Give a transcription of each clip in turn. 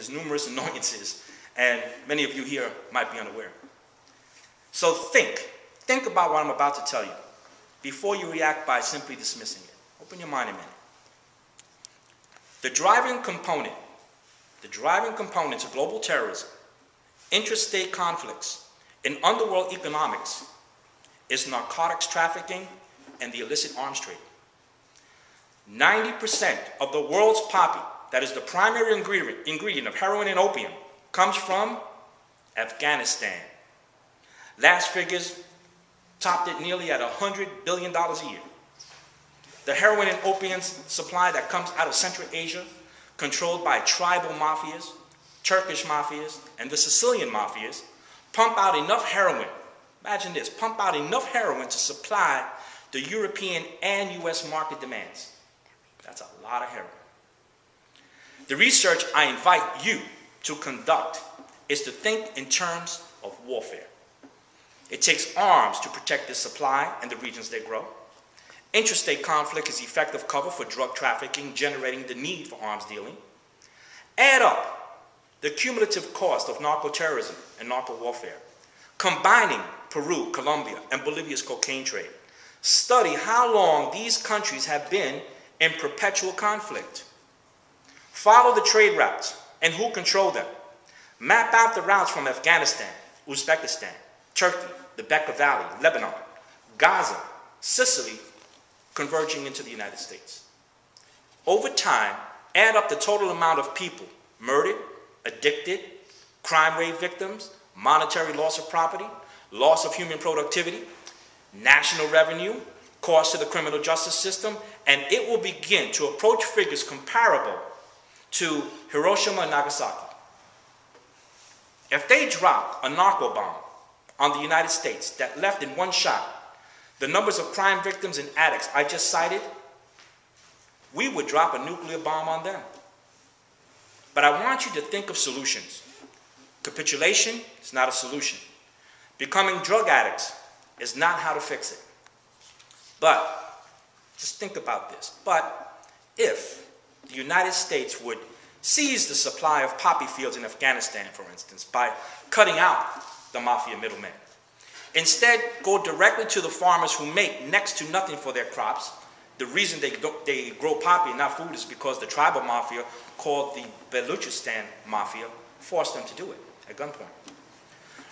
his numerous annoyances, and many of you here might be unaware. So think about what I'm about to tell you before you react by simply dismissing it. Open your mind a minute. The driving component to global terrorism, interstate conflicts, and underworld economics is narcotics trafficking and the illicit arms trade. 90% of the world's poppy, that is the primary ingredient of heroin and opium, comes from Afghanistan. Last figures topped it nearly at $100 billion a year. The heroin and opium supply that comes out of Central Asia, controlled by tribal mafias, Turkish mafias, and the Sicilian mafias, pump out enough heroin, imagine this, pump out enough heroin to supply the European and US market demands. That's a lot of heroin. The research I invite you to conduct is to think in terms of warfare. It takes arms to protect the supply and the regions they grow. Interstate conflict is effective cover for drug trafficking, generating the need for arms dealing. Add up the cumulative cost of narco-terrorism and narco-warfare, combining Peru, Colombia, and Bolivia's cocaine trade. Study how long these countries have been in perpetual conflict. Follow the trade routes and who control them. Map out the routes from Afghanistan, Uzbekistan, Turkey, the Bekaa Valley, Lebanon, Gaza, Sicily, converging into the United States. Over time, add up the total amount of people murdered, addicted, crime rate victims, monetary loss of property, loss of human productivity, national revenue, cost to the criminal justice system, and it will begin to approach figures comparable to Hiroshima and Nagasaki. If they dropped a narco bomb on the United States that left in one shot the numbers of crime victims and addicts I just cited, we would drop a nuclear bomb on them. But I want you to think of solutions. Capitulation is not a solution. Becoming drug addicts is not how to fix it. But, just think about this, but if the United States would seize the supply of poppy fields in Afghanistan, for instance, by cutting out the mafia middlemen, instead, go directly to the farmers who make next to nothing for their crops. The reason they grow poppy and not food is because the tribal mafia, called the Baluchistan Mafia, forced them to do it at gunpoint.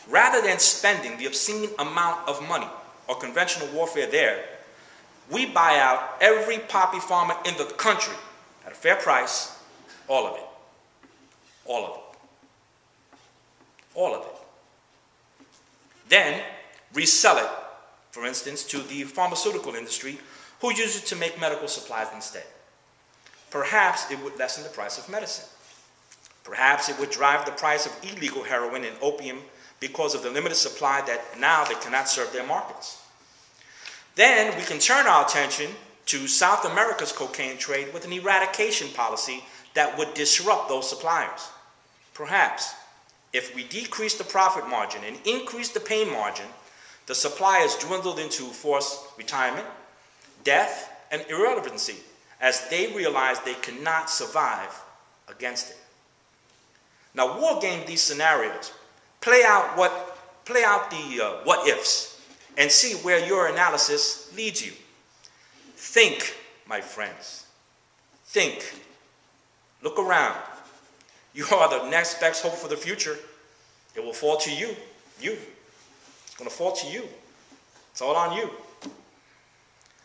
Rather than spending the obscene amount of money or conventional warfare there, we buy out every poppy farmer in the country at a fair price, all of it. All of it. All of it. Then, resell it, for instance, to the pharmaceutical industry, who use it to make medical supplies instead. Perhaps it would lessen the price of medicine. Perhaps it would drive the price of illegal heroin and opium because of the limited supply that now they cannot serve their markets. Then we can turn our attention to South America's cocaine trade with an eradication policy that would disrupt those suppliers. Perhaps, if we decrease the profit margin and increase the pain margin, the suppliers dwindled into forced retirement, death, and irrelevancy as they realized they cannot survive against it. Now, war game these scenarios. Play out the what ifs and see where your analysis leads you. Think, my friends. Think. Look around. You are the next best hope for the future. It will fall to you. It's going to fall to you. It's all on you.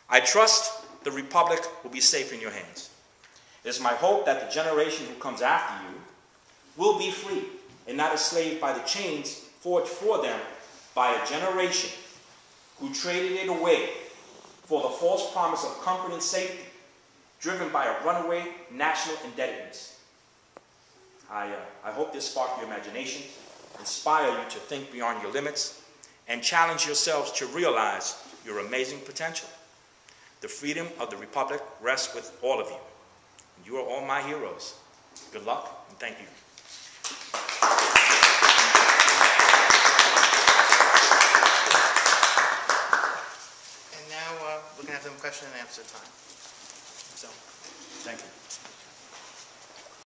I trust the Republic will be safe in your hands. It is my hope that the generation who comes after you will be free and not enslaved by the chains forged for them by a generation who traded it away for the false promise of comfort and safety, driven by a runaway national indebtedness. I hope this sparked your imagination, inspire you to think beyond your limits, and challenge yourselves to realize your amazing potential. The freedom of the Republic rests with all of you. You are all my heroes. Good luck, and thank you. And now we're going to have some question and answer time. So, thank you.